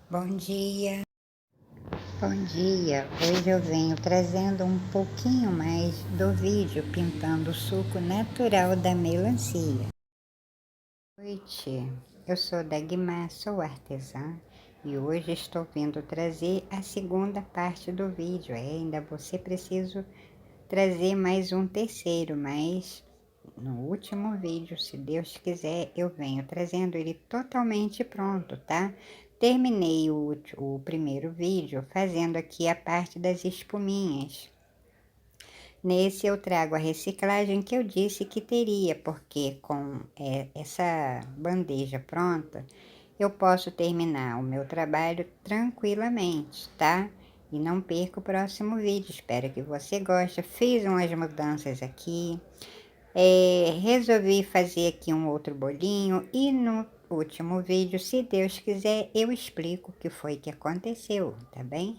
Bom dia, bom dia. Hoje eu venho trazendo um pouquinho mais do vídeo pintando o suco natural da melancia. Boa noite, eu sou Dagmar, sou artesã e hoje estou vindo trazer a segunda parte do vídeo. Ainda você preciso trazer mais um terceiro, mas no último vídeo, se Deus quiser, eu venho trazendo ele totalmente pronto, tá? Terminei o primeiro vídeo fazendo aqui a parte das espuminhas. Nesse eu trago a reciclagem que eu disse que teria, porque com essa bandeja pronta, eu posso terminar o meu trabalho tranquilamente, tá? E não perca o próximo vídeo, espero que você goste. Fiz umas mudanças aqui. Resolvi fazer aqui um outro bolinho e no último vídeo, se Deus quiser, eu explico o que foi que aconteceu, tá bem?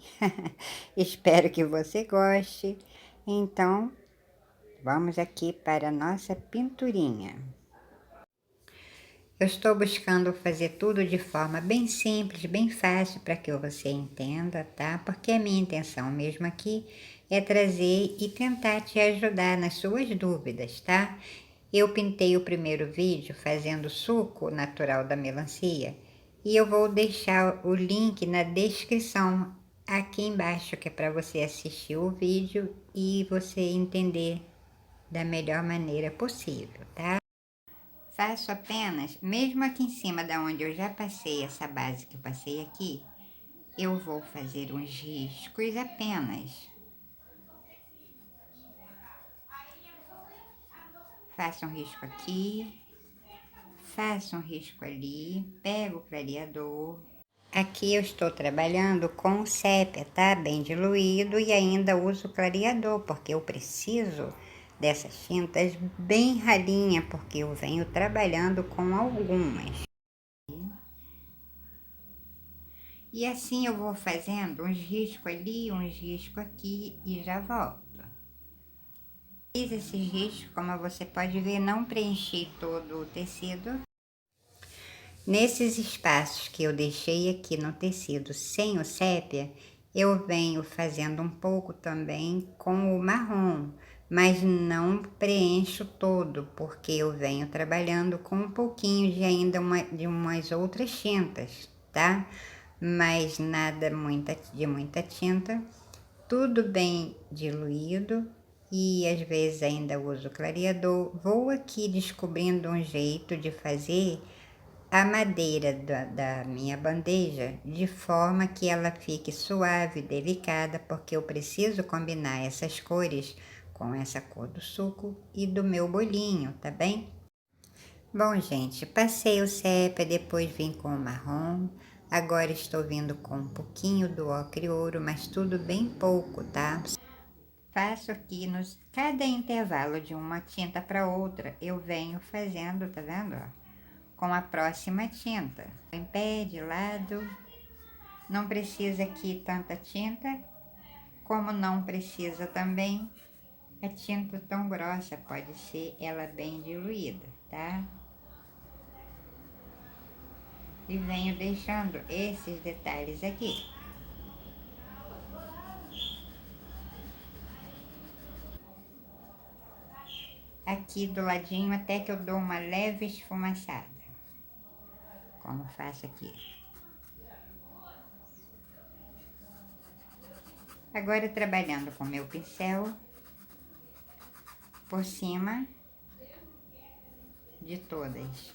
Espero que você goste. Então, vamos aqui para a nossa pinturinha. Eu estou buscando fazer tudo de forma bem simples, bem fácil para que você entenda, tá? Porque a minha intenção mesmo aqui é trazer e tentar te ajudar nas suas dúvidas, tá? Eu pintei o primeiro vídeo fazendo suco natural da melancia e eu vou deixar o link na descrição aqui embaixo, que é para você assistir o vídeo e você entender da melhor maneira possível, tá? Faço apenas, mesmo aqui em cima da onde eu já passei essa base que eu passei aqui, eu vou fazer uns riscos apenas. Faço um risco aqui, faço um risco ali, pego o clareador. Aqui eu estou trabalhando com sépia, tá? Bem diluído e ainda uso clareador, porque eu preciso dessas tintas bem ralinha, porque eu venho trabalhando com algumas. E assim eu vou fazendo uns riscos ali, uns riscos aqui e já volto. Fiz esses riscos, como você pode ver, não preenchi todo o tecido. Nesses espaços que eu deixei aqui no tecido sem o sépia, eu venho fazendo um pouco também com o marrom, mas não preencho todo, porque eu venho trabalhando com um pouquinho de ainda de umas outras tintas, tá? Mas nada de muita tinta, tudo bem diluído e às vezes ainda uso clareador. Vou aqui descobrindo um jeito de fazer a madeira da minha bandeja de forma que ela fique suave, delicada, porque eu preciso combinar essas cores com essa cor do suco e do meu bolinho, tá bem? Bom, gente, passei o sépia, depois vim com o marrom, agora estou vindo com um pouquinho do ocre ouro, mas tudo bem pouco, tá? Faço aqui cada intervalo de uma tinta para outra, eu venho fazendo, tá vendo? Com a próxima tinta. Em pé, de lado, não precisa aqui tanta tinta, como não precisa também a tinta tão grossa, pode ser ela bem diluída, tá? E venho deixando esses detalhes aqui. Aqui do ladinho até que eu dou uma leve esfumaçada, como faço aqui. Agora trabalhando com meu pincel por cima de todas.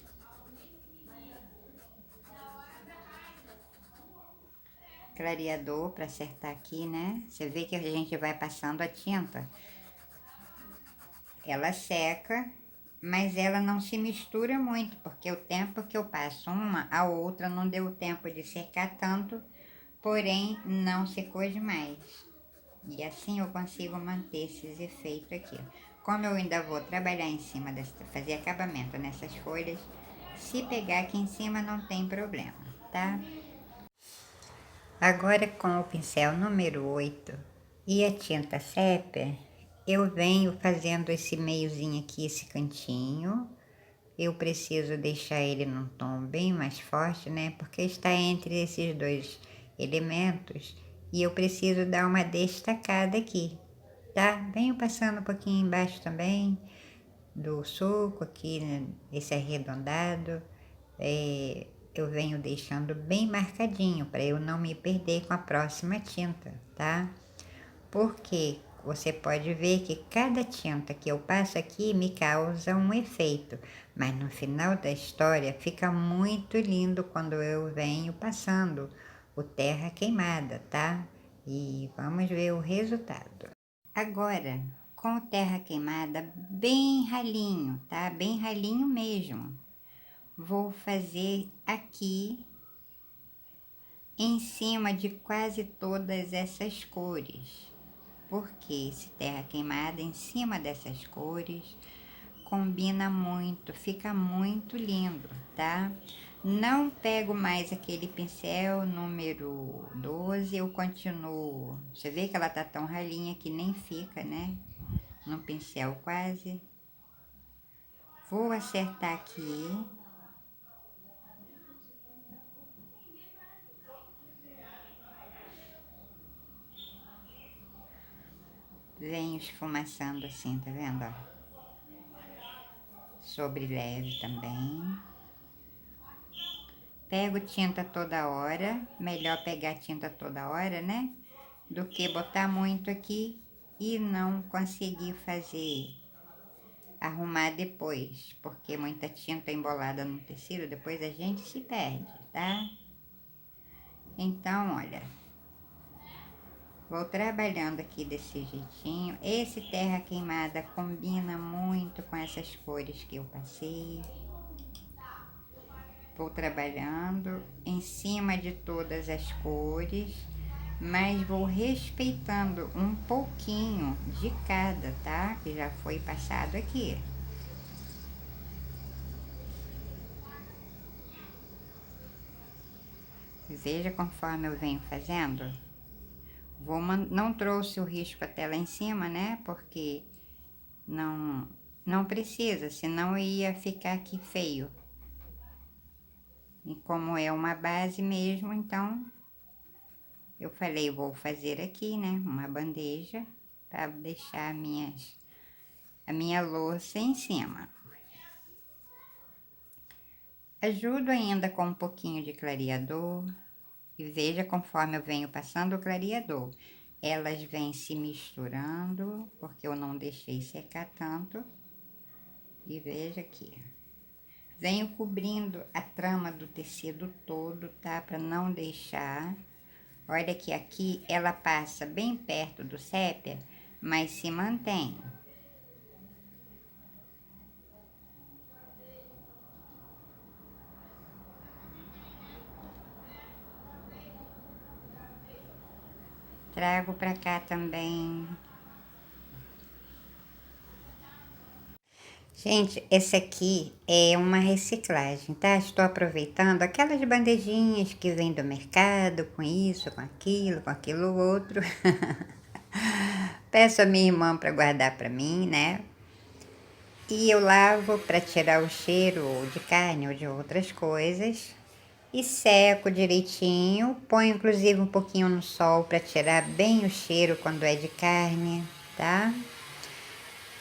Clareador para acertar aqui, né? Você vê que a gente vai passando a tinta. Ela seca, mas ela não se mistura muito, porque o tempo que eu passo uma, a outra não deu tempo de secar tanto, porém não secou demais. E assim eu consigo manter esses efeitos aqui. Como eu ainda vou trabalhar em cima fazer acabamento nessas folhas, se pegar aqui em cima não tem problema, tá? Agora com o pincel número 8 e a tinta sépia, eu venho fazendo esse meiozinho aqui, esse cantinho, eu preciso deixar ele num tom bem mais forte, né? Porque está entre esses dois elementos e eu preciso dar uma destacada aqui, tá? Venho passando um pouquinho embaixo também do sulco aqui, né? Esse arredondado, eu venho deixando bem marcadinho para eu não me perder com a próxima tinta, tá? Porque você pode ver que cada tinta que eu passo aqui me causa um efeito, mas no final da história fica muito lindo quando eu venho passando o terra queimada, tá? E vamos ver o resultado. Agora, com o terra queimada bem ralinho, tá? Bem ralinho mesmo. Vou fazer aqui em cima de quase todas essas cores. Porque esse terra queimada em cima dessas cores combina muito, fica muito lindo, tá? Não pego mais aquele pincel número 12, eu continuo. Você vê que ela tá tão ralinha que nem fica, né? No pincel quase. Vou acertar aqui. Venho esfumaçando assim, tá vendo? Ó? Sobre leve também. Pego tinta toda hora, melhor pegar tinta toda hora, né? Do que botar muito aqui e não conseguir fazer, arrumar depois, porque muita tinta embolada no tecido, depois a gente se perde, tá? Então, olha, vou trabalhando aqui desse jeitinho. Esse terra queimada combina muito com essas cores que eu passei. Vou trabalhando em cima de todas as cores, mas vou respeitando um pouquinho de cada, tá? Que já foi passado aqui. Veja conforme eu venho fazendo. Não trouxe o risco até lá em cima, né? Porque não precisa, senão ia ficar aqui feio. E como é uma base mesmo, então eu falei, vou fazer aqui, né? Uma bandeja para deixar a minha louça em cima. Ajudo ainda com um pouquinho de clareador. E veja conforme eu venho passando o clareador. Elas vêm se misturando, porque eu não deixei secar tanto. E veja aqui. Venho cobrindo a trama do tecido todo, tá? Para não deixar. Olha que aqui ela passa bem perto do sépia, mas se mantém. Trago para cá também. Gente, esse aqui é uma reciclagem, tá? Estou aproveitando aquelas bandejinhas que vêm do mercado, com isso, com aquilo outro. Peço a minha irmã para guardar para mim, né? E eu lavo para tirar o cheiro de carne ou de outras coisas. E seco direitinho, ponho inclusive um pouquinho no sol para tirar bem o cheiro quando é de carne, tá?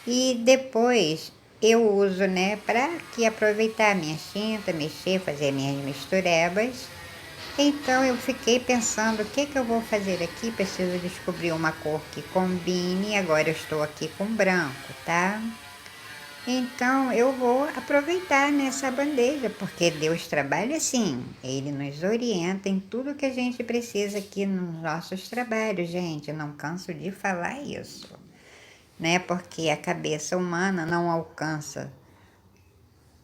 E depois eu uso, né, para que aproveitar a minha tinta, mexer, fazer minhas misturebas. Então eu fiquei pensando o que eu vou fazer aqui, preciso descobrir uma cor que combine. Agora eu estou aqui com branco, tá? Então eu vou aproveitar nessa bandeja, porque Deus trabalha assim, Ele nos orienta em tudo que a gente precisa aqui nos nossos trabalhos, gente. Eu não canso de falar isso, né? Porque a cabeça humana não alcança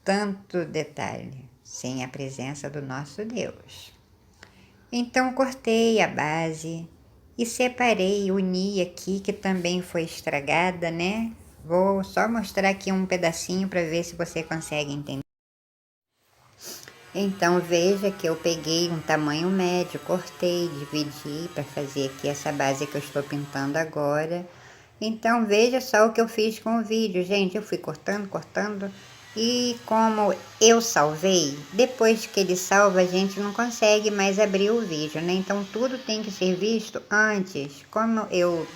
tanto detalhe sem a presença do nosso Deus. Então cortei a base e separei, uni aqui que também foi estragada, né? Vou só mostrar aqui um pedacinho para ver se você consegue entender. Então veja que eu peguei um tamanho médio, cortei, dividi para fazer aqui essa base que eu estou pintando agora. Então veja só o que eu fiz com o vídeo, gente. Eu fui cortando, E como eu salvei, depois que ele salva, a gente não consegue mais abrir o vídeo, né? Então tudo tem que ser visto antes. Como eu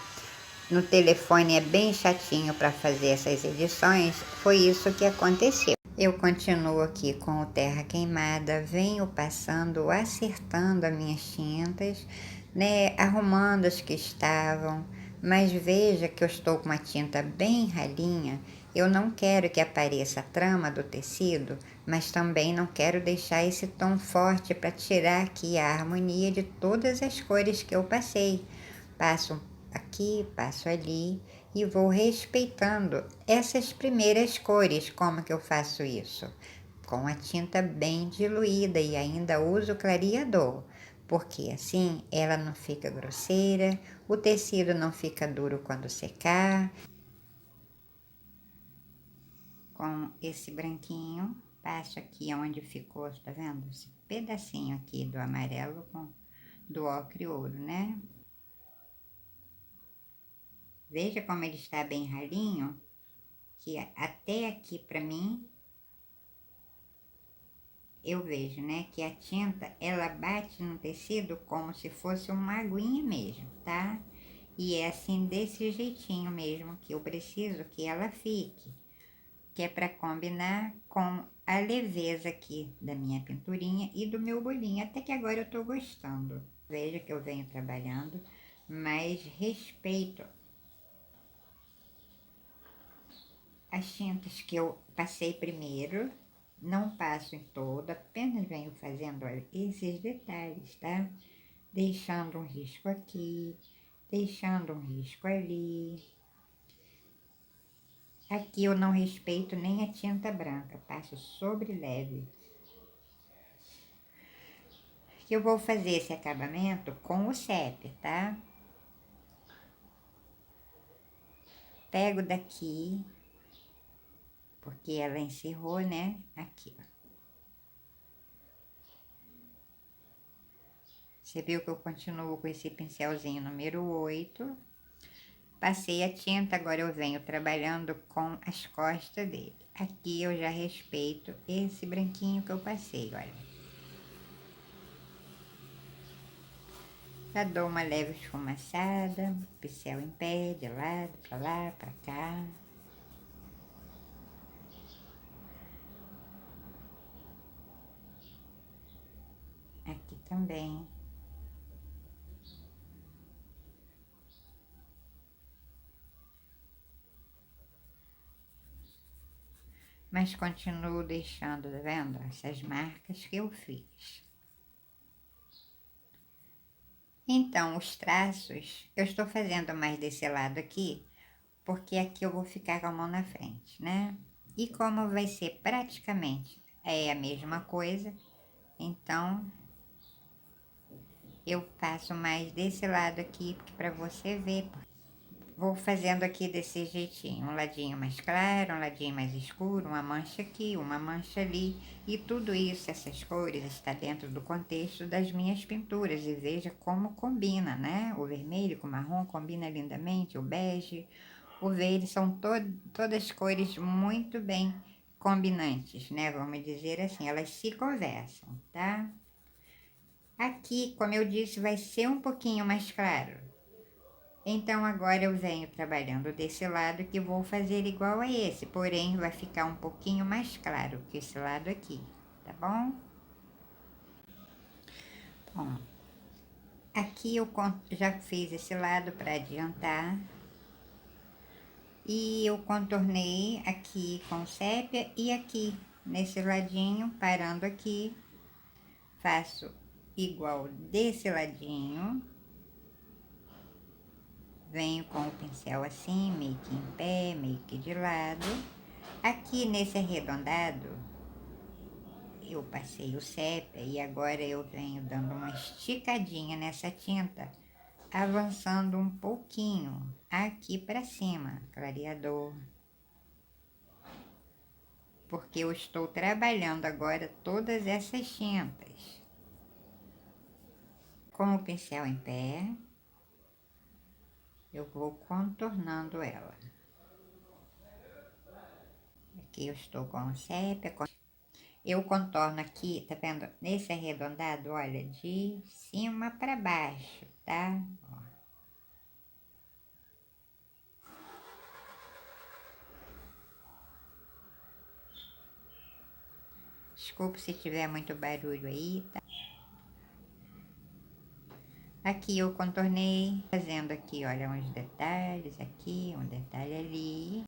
no telefone é bem chatinho para fazer essas edições, foi isso que aconteceu. Eu continuo aqui com o terra queimada, venho passando, acertando as minhas tintas, né, arrumando as que estavam, mas veja que eu estou com uma tinta bem ralinha. Eu não quero que apareça a trama do tecido, mas também não quero deixar esse tom forte para tirar aqui a harmonia de todas as cores que eu passei. Passo aqui, passo ali e vou respeitando essas primeiras cores. Como que eu faço isso? Com a tinta bem diluída e ainda uso clareador, porque assim ela não fica grosseira, o tecido não fica duro quando secar. Com esse branquinho, passo aqui onde ficou, tá vendo? Esse pedacinho aqui do amarelo com do ocre ouro, né? Veja como ele está bem ralinho, que até aqui para mim eu vejo, né, que a tinta ela bate no tecido como se fosse uma aguinha mesmo, tá? E é assim desse jeitinho mesmo que eu preciso que ela fique, que é para combinar com a leveza aqui da minha pinturinha e do meu bolinho, até que agora eu tô gostando. Veja que eu venho trabalhando, mas respeito as tintas que eu passei primeiro, não passo em toda, apenas venho fazendo, olha, esses detalhes, tá? Deixando um risco aqui, deixando um risco ali. Aqui eu não respeito nem a tinta branca, passo sobre leve. Que eu vou fazer esse acabamento com o CEP, tá? Pego daqui, porque ela encerrou, né? Aqui, ó. Você viu que eu continuo com esse pincelzinho número 8. Passei a tinta, agora eu venho trabalhando com as costas dele. Aqui eu já respeito esse branquinho que eu passei, olha. Já dou uma leve esfumaçada, pincel em pé, de lado, pra lá, pra cá. Aqui também. Mas continuo deixando, tá vendo? Essas marcas que eu fiz. Então, os traços, eu estou fazendo mais desse lado aqui, porque aqui eu vou ficar com a mão na frente, né? E como vai ser praticamente a mesma coisa, então eu faço mais desse lado aqui, para você ver. Vou fazendo aqui desse jeitinho, um ladinho mais claro, um ladinho mais escuro, uma mancha aqui, uma mancha ali. E tudo isso, essas cores, está dentro do contexto das minhas pinturas. E veja como combina, né? O vermelho com o marrom combina lindamente, o bege, o verde, são todas cores muito bem combinantes, né? Vamos dizer assim, elas se conversam, tá? Aqui, como eu disse, vai ser um pouquinho mais claro. Então, agora eu venho trabalhando desse lado que vou fazer igual a esse, porém vai ficar um pouquinho mais claro que esse lado aqui, tá bom? Bom, aqui eu já fiz esse lado para adiantar. E eu contornei aqui com sépia e aqui, nesse ladinho, parando aqui, faço igual desse ladinho. Venho com o pincel assim, meio que em pé, meio que de lado. Aqui nesse arredondado, eu passei o sépia e agora eu venho dando uma esticadinha nessa tinta, avançando um pouquinho aqui para cima, clareador. Porque eu estou trabalhando agora todas essas tintas. Com o pincel em pé, eu vou contornando ela. porque eu estou com o sépia. Eu contorno aqui, tá vendo? Nesse arredondado, olha, de cima para baixo, tá? Ó. Desculpe se tiver muito barulho aí, tá? Aqui eu contornei, fazendo aqui, olha, uns detalhes aqui, um detalhe ali.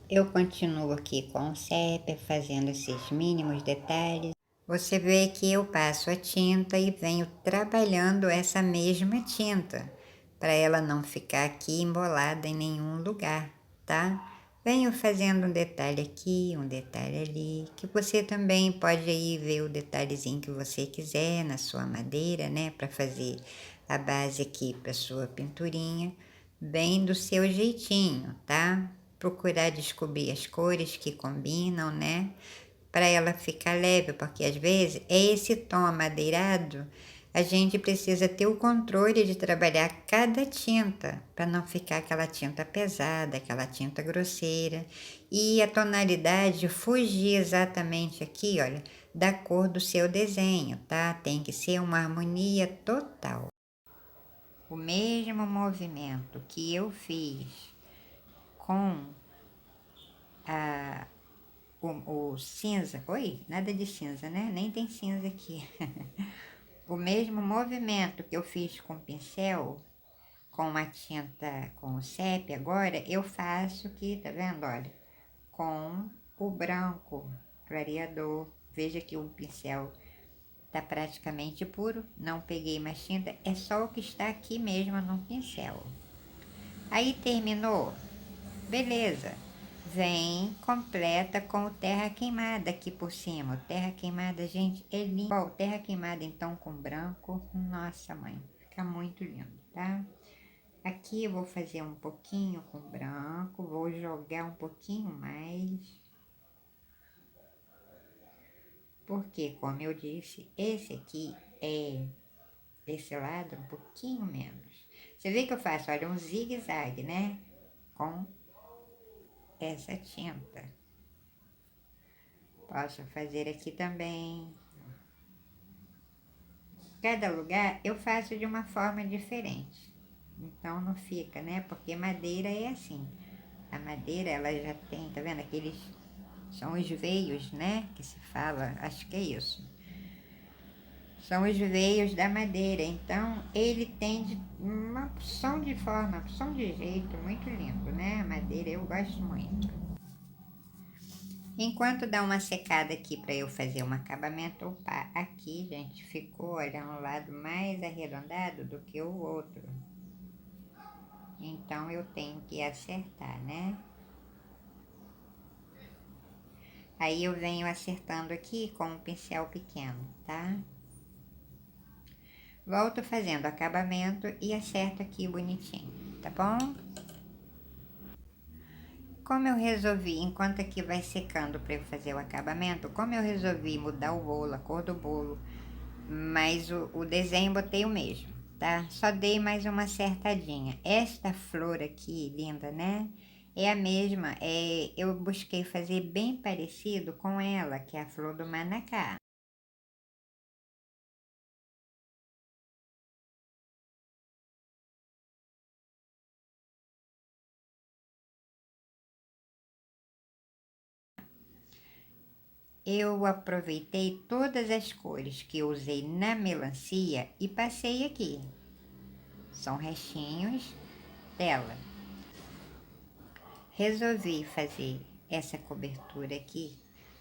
Eu continuo aqui com o sépia, fazendo esses mínimos detalhes. Você vê que eu passo a tinta e venho trabalhando essa mesma tinta, para ela não ficar aqui embolada em nenhum lugar, tá? Venho fazendo um detalhe aqui, um detalhe ali, que você também pode aí ver o detalhezinho que você quiser na sua madeira, né? Para fazer a base aqui para sua pinturinha, bem do seu jeitinho, tá? Procurar descobrir as cores que combinam, né? Para ela ficar leve, porque às vezes é esse tom amadeirado, a gente precisa ter o controle de trabalhar cada tinta, para não ficar aquela tinta pesada, aquela tinta grosseira, e a tonalidade fugir exatamente aqui, olha, da cor do seu desenho, tá? Tem que ser uma harmonia total. O mesmo movimento que eu fiz com a o cinza, oi, nada de cinza, né? Nem tem cinza aqui. O mesmo movimento que eu fiz com o pincel, com a tinta, com o sépia, agora eu faço aqui, tá vendo? Olha, com o branco clareador. Veja que o pincel tá praticamente puro, não peguei mais tinta, é só o que está aqui mesmo no pincel. Aí terminou, beleza. Vem, completa com o terra queimada aqui por cima. O terra queimada, gente, é lindo. Ó, o terra queimada então com branco, nossa mãe, fica muito lindo, tá? Aqui eu vou fazer um pouquinho com branco, vou jogar um pouquinho mais. Porque, como eu disse, esse aqui é, desse lado, um pouquinho menos. Você vê que eu faço, olha, um zigue-zague, né? Com essa tinta. Posso fazer aqui também. Cada lugar eu faço de uma forma diferente. Então não fica, né? Porque madeira é assim. A madeira, ela já tem, tá vendo? Aqueles são os veios, né? Que se fala, acho que é isso. São os veios da madeira. Então ele tem uma opção de forma, opção de jeito muito lindo, né? A madeira eu gosto muito. Enquanto dá uma secada aqui para eu fazer um acabamento, opa, aqui, gente, ficou, olha, um lado mais arredondado do que o outro. Então, eu tenho que acertar, né? Aí, eu venho acertando aqui com um pincel pequeno, tá? Volto fazendo acabamento e acerto aqui bonitinho, tá bom? Como eu resolvi, enquanto aqui vai secando para eu fazer o acabamento, como eu resolvi mudar o bolo, a cor do bolo, mas o desenho botei o mesmo, tá? Só dei mais uma acertadinha. Esta flor aqui, linda, né? É a mesma, eu busquei fazer bem parecido com ela, que é a flor do manacá. Eu aproveitei todas as cores que eu usei na melancia e passei aqui. São restinhos dela. Resolvi fazer essa cobertura aqui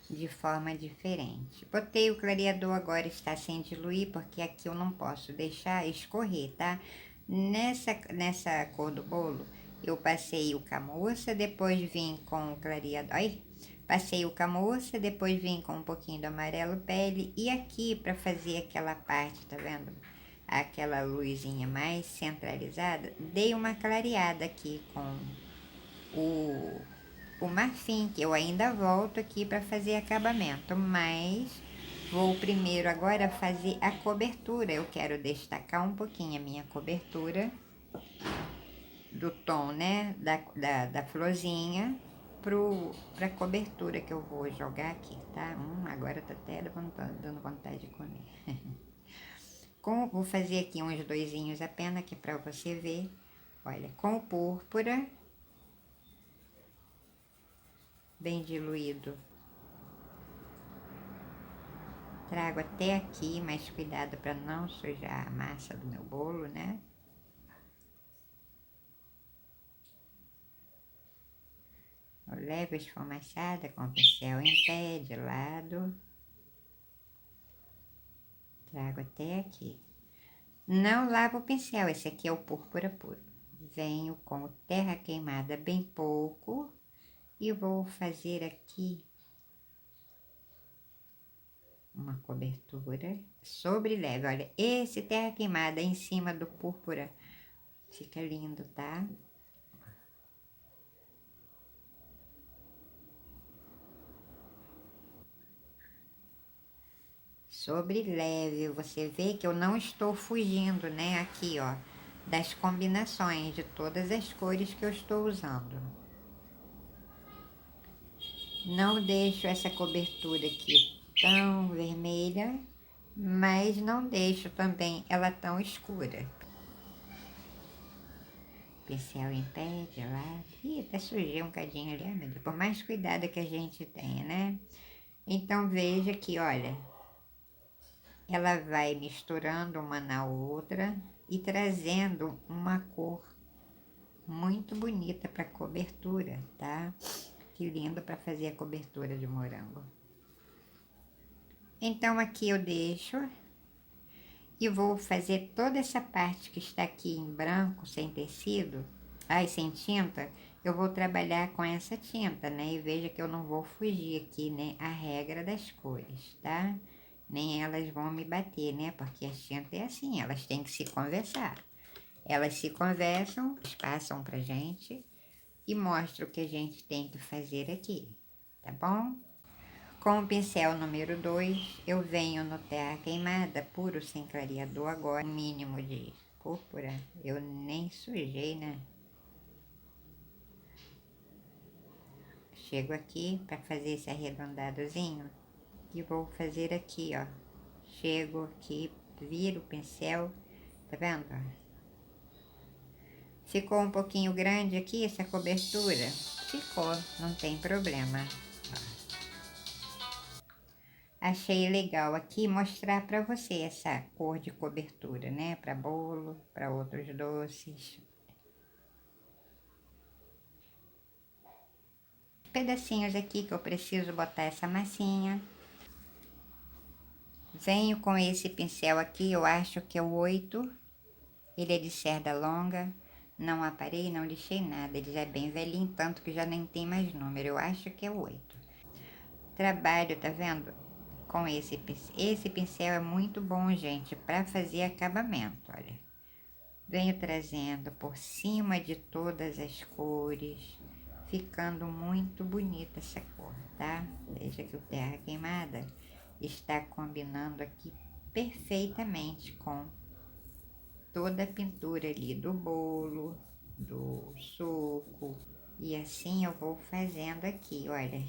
de forma diferente. Botei o clareador, agora está sem diluir, porque aqui eu não posso deixar escorrer, tá? Nessa cor do bolo, eu passei o camurça, depois vim com o clareador. Ai, passei o camurça, depois vim com um pouquinho do amarelo pele. E aqui, para fazer aquela parte, tá vendo? Aquela luzinha mais centralizada, dei uma clareada aqui com o marfim, que eu ainda volto aqui para fazer acabamento, mas vou primeiro agora fazer a cobertura. Eu quero destacar um pouquinho a minha cobertura do tom, né, da florzinha pra cobertura que eu vou jogar aqui, tá? Agora tá até dando vontade de comer. Vou fazer aqui uns doisinhos apenas aqui pra você ver. Olha, com o púrpura bem diluído. Trago até aqui, mas cuidado para não sujar a massa do meu bolo, né? Eu levo a esfumaçada com o pincel em pé, de lado. Trago até aqui. Não lavo o pincel, esse aqui é o púrpura puro. Venho com terra queimada bem pouco e vou fazer aqui uma cobertura sobre leve. Olha, esse terra queimada em cima do púrpura fica lindo, tá? Sobre leve, você vê que eu não estou fugindo, né? Aqui, ó, das combinações de todas as cores que eu estou usando. Não deixo essa cobertura aqui tão vermelha, mas não deixo também ela tão escura. Pincel em pé, de lado. Ih, até sujei um cadinho ali, meu Deus. Por mais cuidado que a gente tenha, né? Então, veja que, olha, ela vai misturando uma na outra e trazendo uma cor muito bonita para cobertura, tá? Que lindo para fazer a cobertura de morango. Então, aqui eu deixo e vou fazer toda essa parte que está aqui em branco, sem tecido, sem tinta, eu vou trabalhar com essa tinta, né? E veja que eu não vou fugir aqui, né? A regra das cores, tá? Nem elas vão me bater, né? Porque a tinta é assim, elas têm que se conversar. Elas se conversam, passam pra gente e mostram o que a gente tem que fazer aqui, tá bom? Com o pincel número 2, eu venho no terra queimada, puro sem clareador agora, um mínimo de púrpura, eu nem sujei, né? Chego aqui para fazer esse arredondadozinho e vou fazer aqui, ó. Chego aqui, viro o pincel, tá vendo? Ficou um pouquinho grande aqui essa cobertura? Ficou, não tem problema. Achei legal aqui mostrar para você essa cor de cobertura, né? Para bolo, para outros doces. Pedacinhos aqui que eu preciso botar essa massinha. Venho com esse pincel aqui, eu acho que é o 8. Ele é de cerda longa. Não aparei, não lixei nada. Ele já é bem velhinho, tanto que já nem tem mais número. Eu acho que é o 8. Trabalho, tá vendo? Com esse pincel. Esse pincel é muito bom, gente, para fazer acabamento, olha. Venho trazendo por cima de todas as cores, ficando muito bonita essa cor, tá? Veja que o terra queimada está combinando aqui perfeitamente com toda a pintura ali do bolo, do suco. E assim eu vou fazendo aqui, olha.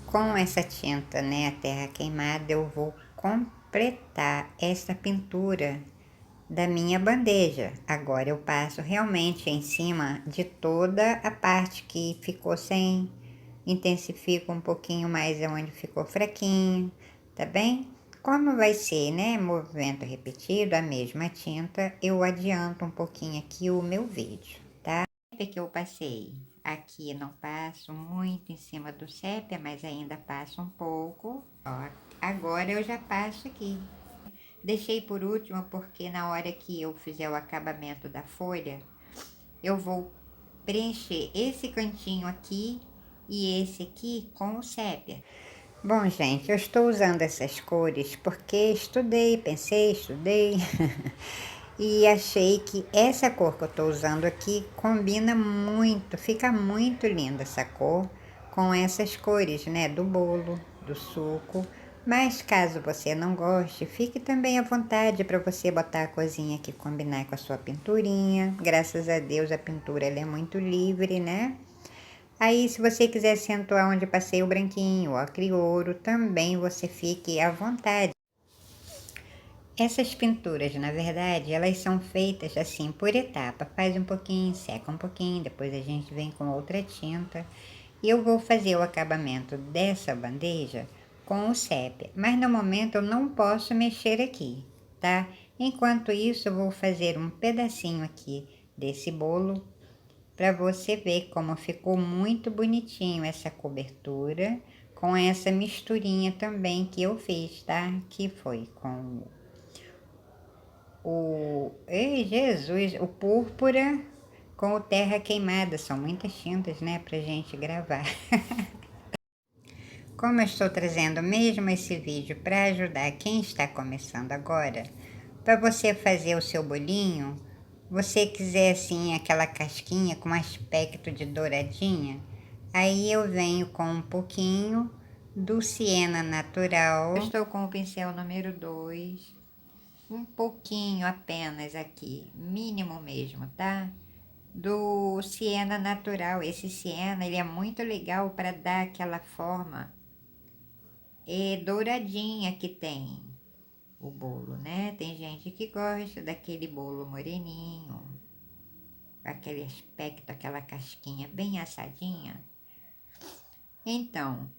Com essa tinta, né, a terra queimada, eu vou completar essa pintura da minha bandeja. Agora eu passo realmente em cima de toda a parte que ficou sem, intensifico um pouquinho mais onde ficou fraquinho, tá bem? Como vai ser, né, movimento repetido, a mesma tinta, eu adianto um pouquinho aqui o meu vídeo, tá? Sempre que eu passei aqui, não passo muito em cima do sépia, mas ainda passo um pouco, ó. Agora eu já passo aqui. Deixei por último porque na hora que eu fizer o acabamento da folha, eu vou preencher esse cantinho aqui e esse aqui com o sépia. Bom, gente, eu estou usando essas cores porque estudei, pensei, estudei e achei que essa cor que eu estou usando aqui combina muito, fica muito linda essa cor com essas cores, né, do bolo, do suco. Mas caso você não goste, fique também à vontade para você botar a coisinha que combinar com a sua pinturinha. Graças a Deus a pintura ela é muito livre, né? Aí, se você quiser acentuar onde eu passei o branquinho, o acriouro, também você fique à vontade. Essas pinturas, na verdade, elas são feitas assim por etapa. Faz um pouquinho, seca um pouquinho, depois a gente vem com outra tinta. E eu vou fazer o acabamento dessa bandeja com o sépia, mas no momento eu não posso mexer aqui, tá? Enquanto isso, eu vou fazer um pedacinho aqui desse bolo para você ver como ficou muito bonitinho essa cobertura com essa misturinha também que eu fiz, tá? Que foi com ei, Jesus, o púrpura com o terra queimada. São muitas tintas, né, pra gente gravar. Como eu estou trazendo mesmo esse vídeo para ajudar quem está começando agora, para você fazer o seu bolinho, você quiser assim aquela casquinha com aspecto de douradinha, aí eu venho com um pouquinho do siena natural. Eu estou com o pincel número 2, um pouquinho apenas aqui, mínimo mesmo, tá? Do siena natural. Esse siena, ele é muito legal para dar aquela forma douradinha que tem o bolo, né? Tem gente que gosta daquele bolo moreninho, aquele aspecto, aquela casquinha bem assadinha. Então,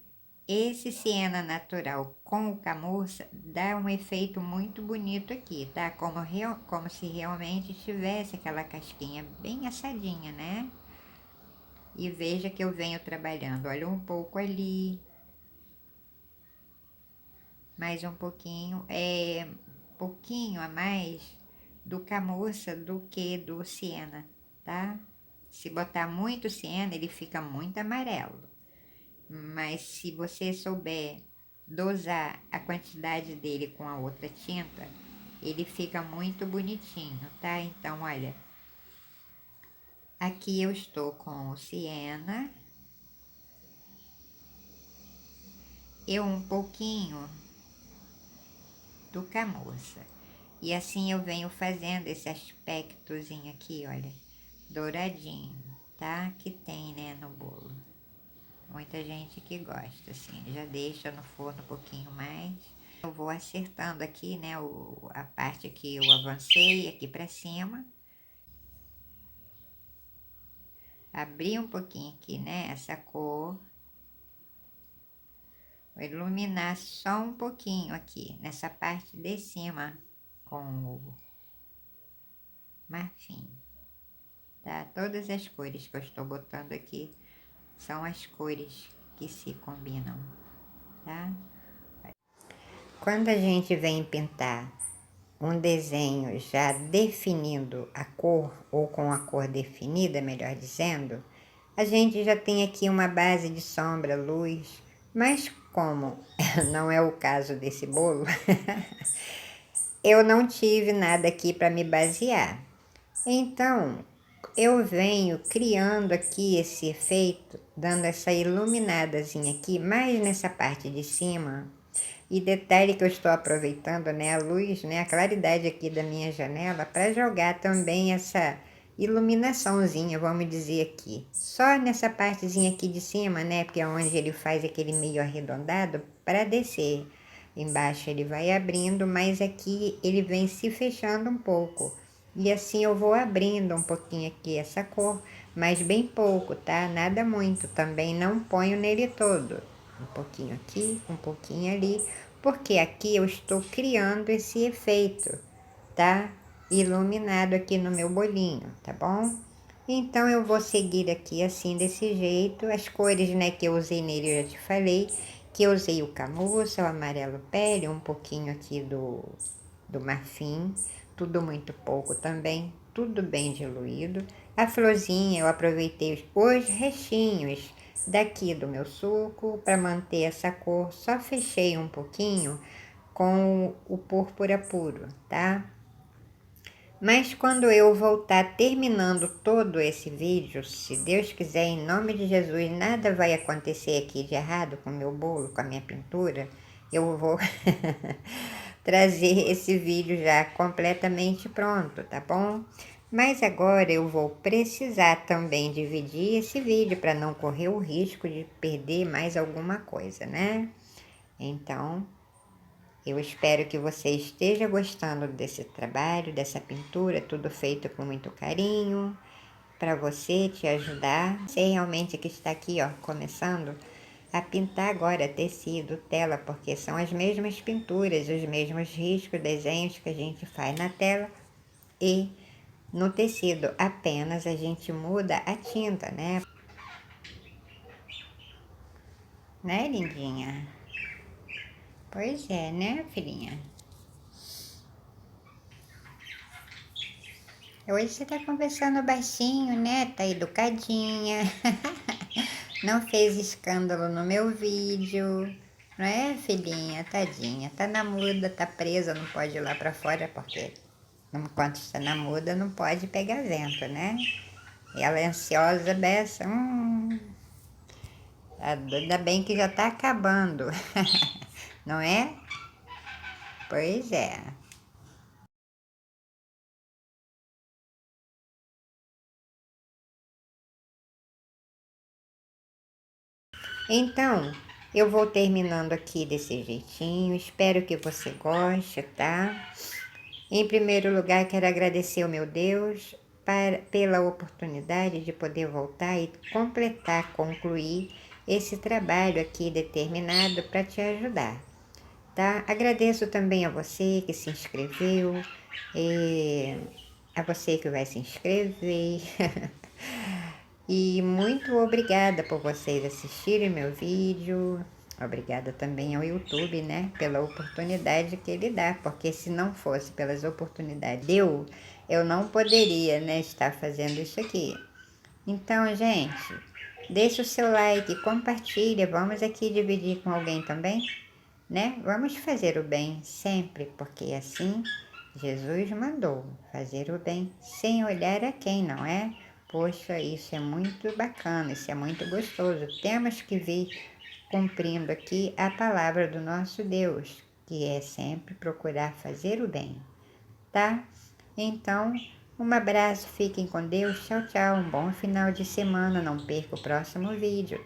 esse siena natural com o camurça dá um efeito muito bonito aqui, tá? Como se realmente tivesse aquela casquinha bem assadinha, né? E veja que eu venho trabalhando, olha, um pouco ali, mais um pouquinho a mais do camurça do que do siena, tá? Se botar muito siena, ele fica muito amarelo. Mas se você souber dosar a quantidade dele com a outra tinta, ele fica muito bonitinho, tá? Então, olha, aqui eu estou com o siena, um pouquinho do camurça. E assim eu venho fazendo esse aspectozinho aqui, olha, douradinho, tá? Que tem, né, no bolo. Muita gente que gosta, assim, já deixa no forno um pouquinho mais. Eu vou acertando aqui, né, a parte que eu avancei aqui pra cima. Abri um pouquinho aqui, né, essa cor. Vou iluminar só um pouquinho aqui, nessa parte de cima, com o marfim. Tá? Todas as cores que eu estou botando aqui são as cores que se combinam, tá? Quando a gente vem pintar um desenho já definindo a cor, ou com a cor definida, melhor dizendo, a gente já tem aqui uma base de sombra, luz, mas como não é o caso desse bolo, eu não tive nada aqui para me basear. Então, eu venho criando aqui esse efeito, dando essa iluminadazinha aqui, mais nessa parte de cima. E detalhe que eu estou aproveitando, né, a luz, né, a claridade aqui da minha janela para jogar também essa iluminaçãozinha, vamos dizer aqui. Só nessa partezinha aqui de cima, né, porque é onde ele faz aquele meio arredondado para descer. Embaixo ele vai abrindo, mas aqui ele vem se fechando um pouco. E assim eu vou abrindo um pouquinho aqui essa cor, mas bem pouco, tá? Nada muito, também não ponho nele todo. Um pouquinho aqui, um pouquinho ali, porque aqui eu estou criando esse efeito, tá? Iluminado aqui no meu bolinho, tá bom? Então eu vou seguir aqui assim, desse jeito. As cores, né, que eu usei nele, eu já te falei, que eu usei o camurça, o amarelo pele, um pouquinho aqui do marfim, tudo muito pouco também, tudo bem diluído. A florzinha eu aproveitei os restinhos daqui do meu suco para manter essa cor, só fechei um pouquinho com o púrpura puro, tá? Mas quando eu voltar terminando todo esse vídeo, se Deus quiser, em nome de Jesus, nada vai acontecer aqui de errado com o meu bolo, com a minha pintura, eu vou trazer esse vídeo já completamente pronto, tá bom? Mas agora eu vou precisar também dividir esse vídeo para não correr o risco de perder mais alguma coisa, né? Então, eu espero que você esteja gostando desse trabalho, dessa pintura, tudo feito com muito carinho, para você te ajudar. Você realmente que está aqui, ó, começando a pintar agora tecido, tela, porque são as mesmas pinturas, os mesmos riscos, desenhos que a gente faz na tela e no tecido, apenas a gente muda a tinta, né? Né, lindinha? Pois é, né, filhinha? Hoje você tá conversando baixinho, né? Tá educadinha. Não fez escândalo no meu vídeo. Não é, filhinha? Tadinha. Tá na muda, tá presa, não pode ir lá pra fora porque enquanto está na muda não pode pegar vento, né? E ela é ansiosa dessa. Ainda bem que já tá acabando. Não é? Pois é. Então, eu vou terminando aqui desse jeitinho. Espero que você goste, tá? Em primeiro lugar, quero agradecer ao meu Deus pela oportunidade de poder voltar e completar, concluir esse trabalho aqui determinado para te ajudar, tá? Agradeço também a você que se inscreveu, e a você que vai se inscrever. E muito obrigada por vocês assistirem meu vídeo. Obrigada também ao YouTube, né, pela oportunidade que ele dá, porque se não fosse pelas oportunidades eu não poderia, né, estar fazendo isso aqui. Então, gente, deixa o seu like, compartilha, vamos aqui dividir com alguém também, né? Vamos fazer o bem sempre, porque assim Jesus mandou fazer o bem sem olhar a quem, não é? Poxa, isso é muito bacana, isso é muito gostoso. Temos que vir cumprindo aqui a palavra do nosso Deus, que é sempre procurar fazer o bem, tá? Então, um abraço, fiquem com Deus, tchau, tchau, um bom final de semana, não perca o próximo vídeo.